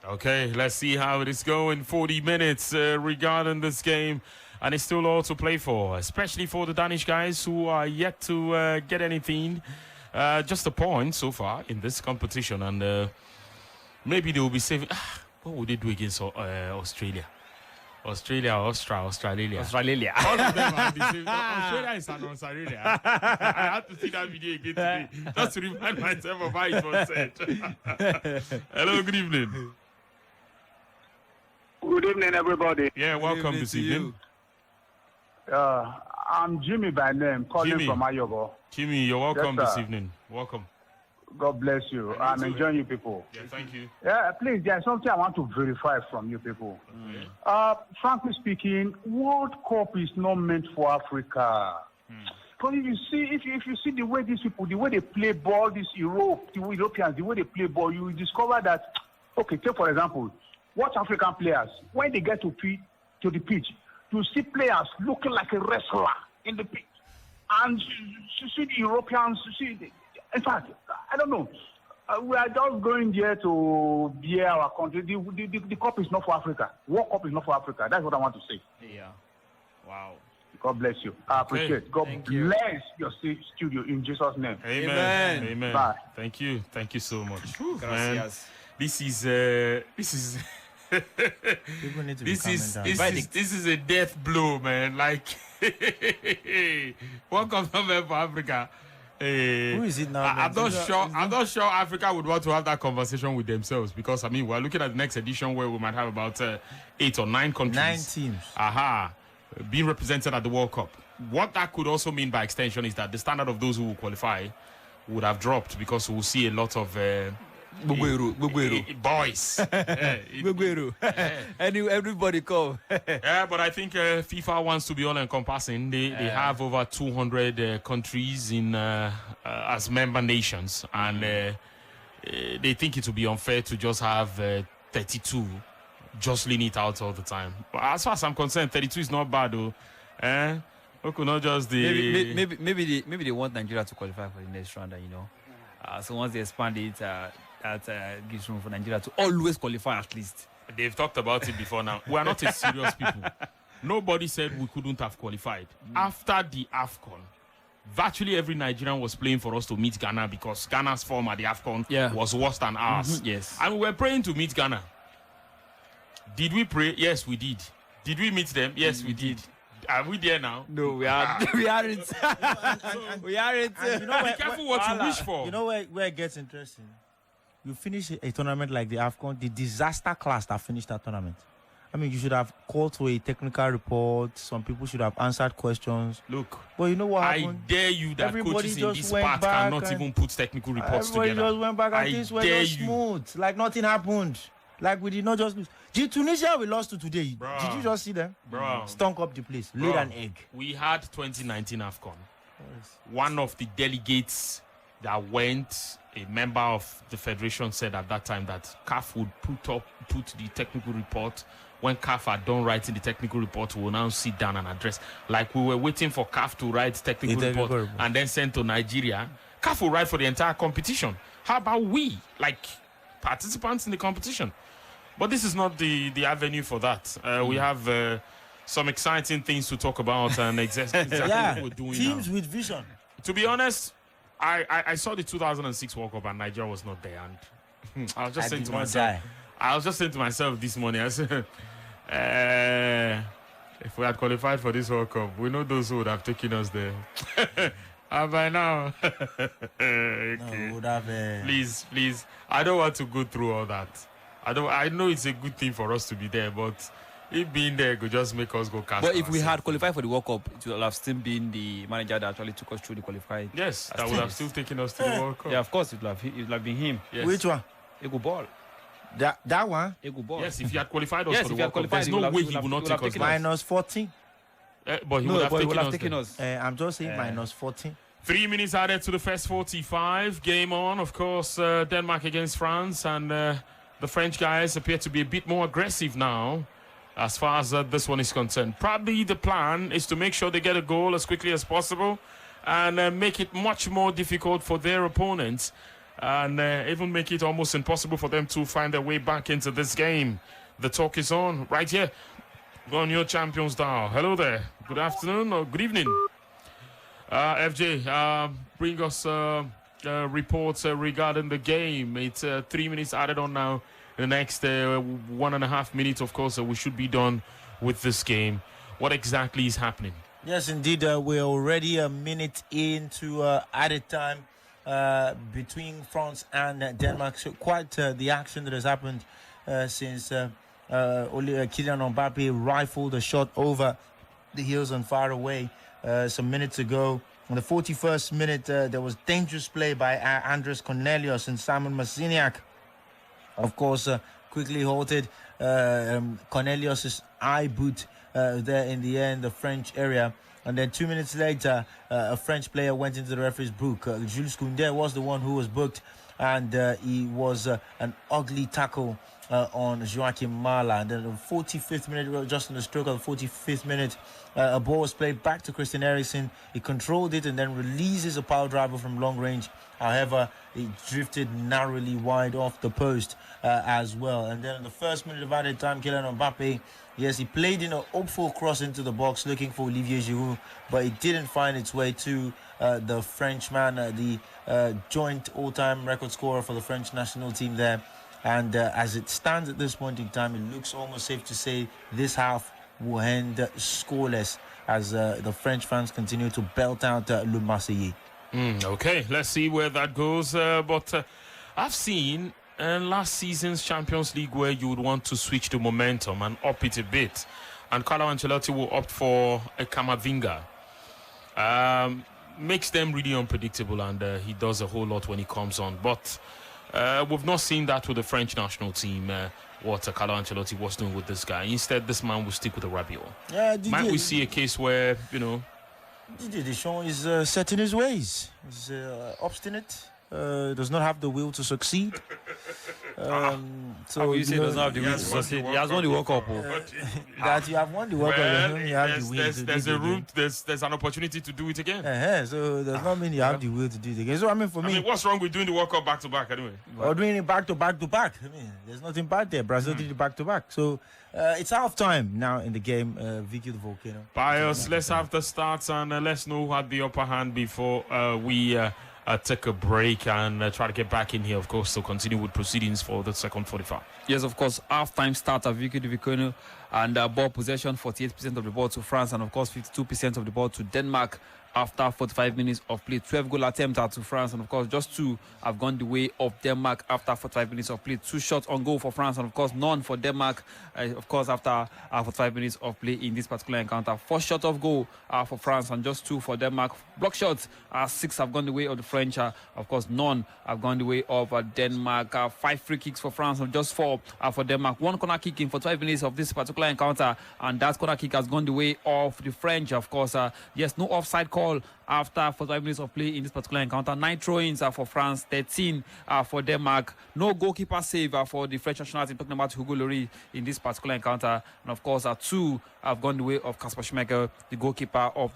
Okay, let's see how it is going. 40 minutes regarding this game. And it's still all to play for, especially for the Danish guys who are yet to get anything. Just a point so far in this competition. And maybe they will be saving. What would they do against Australia? Australia. All of them are the same. Australia is an Australia. I had to see that video again today just to remind myself of how it was said. Hello, good evening. Good evening, everybody. Yeah, welcome this evening. I'm Jimmy by name, calling from Ayobo. Jimmy, you're welcome this evening. Welcome. God bless you. I'm enjoying you people. Yeah, thank you. Yeah, please, there's something I want to verify from you people. Frankly speaking, World Cup is not meant for Africa. Because if you see the way these people, the way they play ball, the Europeans, the way they play ball, you will discover that, okay, take for example, watch African players. When they get to the pitch, you see players looking like a wrestler in the pitch. And you see the Europeans, in fact, I don't know. We are just going there to bear our country. The cup is not for Africa. World Cup is not for Africa. That's what I want to say. Yeah. Wow. God bless you. I appreciate it. God bless your studio in Jesus' name. Amen. Amen. Bye. Thank you. Thank you so much. Whew, man. This is People need to be this is a death blow, man. Like World Cup not for Africa. Who is it now? I'm not sure Africa would want to have that conversation with themselves, because I mean we're looking at the next edition where we might have about 8 or 9 countries, 9 teams, being represented at the World Cup. What that could also mean by extension is that the standard of those who will qualify would have dropped, because we'll see a lot of boys. Everybody come. Yeah, but I think FIFA wants to be all encompassing. They have over 200 countries in as member nations, and they think it would be unfair to just have 32 jostling it out all the time. But as far as I'm concerned, 32 is not bad though. Okay, not just the maybe they want Nigeria to qualify for the next round, you know. So once they expand it, that gives room for Nigeria to always qualify at least. They've talked about it before now. We are not a serious people. Nobody said we couldn't have qualified. After the AFCON, virtually every Nigerian was playing for us to meet Ghana, because Ghana's form at the AFCON was worse than ours. Yes. And we were praying to meet Ghana. Did we pray? Yes, we did. Did we meet them? Yes, we did. Are we there now? No, we are. We aren't. We aren't. You know, be careful what you wish for. You know where it gets interesting? You finish a tournament like the AFCON, the disaster class that finished that tournament. I mean, you should have called for a technical report. Some people should have answered questions. Look, but you know what happened? I dare you that coaches in this part cannot even put technical reports together. Everybody just went back and things were just smooth. Like nothing happened. Like we did not just lose. Tunisia we lost to today. Bruh. Did you just see them? Bro. Stunk up the place. Laid an egg. We had 2019 AFCON. One of the delegates that went, a member of the federation, said at that time that CAF would put the technical report. When CAF had done writing the technical report, we will now sit down and address. Like we were waiting for CAF to write technical report and then send to Nigeria. CAF will write for the entire competition. How about we, like participants in the competition? But this is not the avenue for that. We have some exciting things to talk about, and exactly what we're doing teams now. With vision. To be honest, I saw the 2006 World Cup and Nigeria was not there, and I was just saying to myself, this morning, I said, if we had qualified for this World Cup, we know those who would have taken us there. And by now, okay. No, would have, please, I don't want to go through all that. I know it's a good thing for us to be there, but if being there could just make us go cast. But if we had qualified for the World Cup, it would have still been the manager that actually took us through the qualified. Yes, that would have still taken us to the World Cup. Yeah, of course, it would have been him. Yes. Which one? Ego Ball. That one? Ego Ball. Yes, if he had qualified us for the World Cup, there's no way he would not take us. Minus 14. But he would have taken us. I'm just saying minus 14. 3 minutes added to the first 45. Game on, of course, Denmark against France, and the French guys appear to be a bit more aggressive now as far as this one is concerned. Probably the plan is to make sure they get a goal as quickly as possible and make it much more difficult for their opponents, and even make it almost impossible for them to find their way back into this game. The talk is on right here on your Champions Dial. Hello there. Good afternoon or good evening. FJ, bring us reports regarding the game. It's 3 minutes added on now. In the next 1.5 minutes, of course, we should be done with this game. What exactly is happening? Yes, indeed. We're already a minute into added time between France and Denmark. So quite the action that has happened since Kylian Mbappé rifled a shot over the heels and far away some minutes ago. In the 41st minute, there was dangerous play by Andres Cornelius and Simon Masiniak. Of course, quickly halted. Cornelius' eye boot there in the end, the French area. And then 2 minutes later, a French player went into the referee's book. Jules Koundé was the one who was booked, and he was an ugly tackle on Joachim Maehle. And then the 45th minute, just in the stroke of the 45th minute, a ball was played back to Christian Eriksen. He controlled it and then releases a power driver from long range. However, it drifted narrowly wide off the post as well. And then in the first minute of added time, Kylian Mbappé, yes, he played in a hopeful cross into the box looking for Olivier Giroud, but it didn't find its way to the Frenchman, the joint all-time record scorer for the French national team there. And as it stands at this point in time, it looks almost safe to say this half will end scoreless as the French fans continue to belt out Le Marseillais. Okay, let's see where that goes. But I've seen last season's Champions League where you would want to switch the momentum and up it a bit. And Carlo Ancelotti will opt for a Camavinga. Makes them really unpredictable, and he does a whole lot when he comes on. But we've not seen that with the French national team, what Carlo Ancelotti was doing with this guy. Instead, this man will stick with the Rabiot. Yeah, Might we see a case where, Didier Deschamps is set in his ways. He's obstinate. Does not have the will to succeed. So you say does not have the will to succeed. He has won the World Cup. That you have won the World Cup. You have the will. There's a room. There's an opportunity to do it again. So does not mean you have the will to do it again. So for me, what's wrong with doing the World Cup back to back anyway? Or doing it back to back. There's nothing bad there. Brazil did it back to back. So it's half time now in the game. Vicky the Volcano. Bios, let's have the stats and let's know who had the upper hand before we take a break and try to get back in here, of course, to continue with proceedings for the second 45. Yes, of course, half-time start at Vicky the Volcano, and ball possession 48% of the ball to France, and of course 52% of the ball to Denmark. After 45 minutes of play, 12 goal attempts to France, and of course just 2 have gone the way of Denmark after 45 minutes of play. 2 shots on goal for France, and of course none for Denmark, of course after 45 minutes of play in this particular encounter. 4 shots of goal for France and just 2 for Denmark. Block shots, 6 have gone the way of the French, of course none have gone the way of Denmark. 5 free kicks for France and just 4 for Denmark. 1 corner kick in 45 minutes of this particular encounter, and that corner kick has gone the way of the French, of course. Yes, no offside call after 45 minutes of play in this particular encounter. 9 throw-ins for France, 13 for Denmark. No goalkeeper save for the French national team, talking about Hugo Lloris in this particular encounter. And of course, 2 have gone the way of Kasper Schmeichel, the goalkeeper of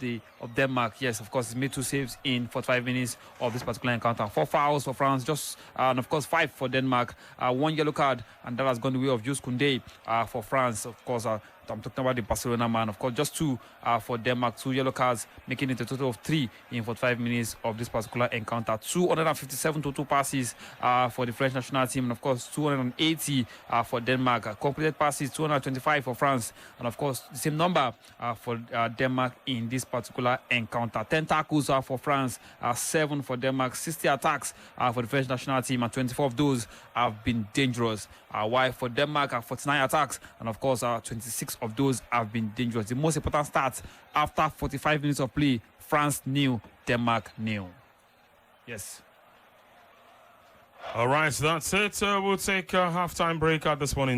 Denmark. Yes, of course, he made 2 saves in 45 minutes of this particular encounter. 4 fouls for France, and of course 5 for Denmark. 1 yellow card, and that has gone the way of Jules Koundé for France. Of course, I'm talking about the Barcelona man. Of course, just 2 for Denmark. 2 yellow cards, making it a total of 3 in 45 minutes of this particular encounter. 257 total passes for the French national team, and of course 280 for Denmark. Completed passes 225 for France, and of course the same number for Denmark in this particular encounter. 10 tackles for France, 7 for Denmark. 60 attacks for the French national team, and 24 of those have been dangerous. While for Denmark, 49 attacks, and of course 26 of those have been dangerous. The most important stats after 45 minutes of play: France nil, Denmark nil. Yes. All right, so that's it. We'll take a halftime break at this point in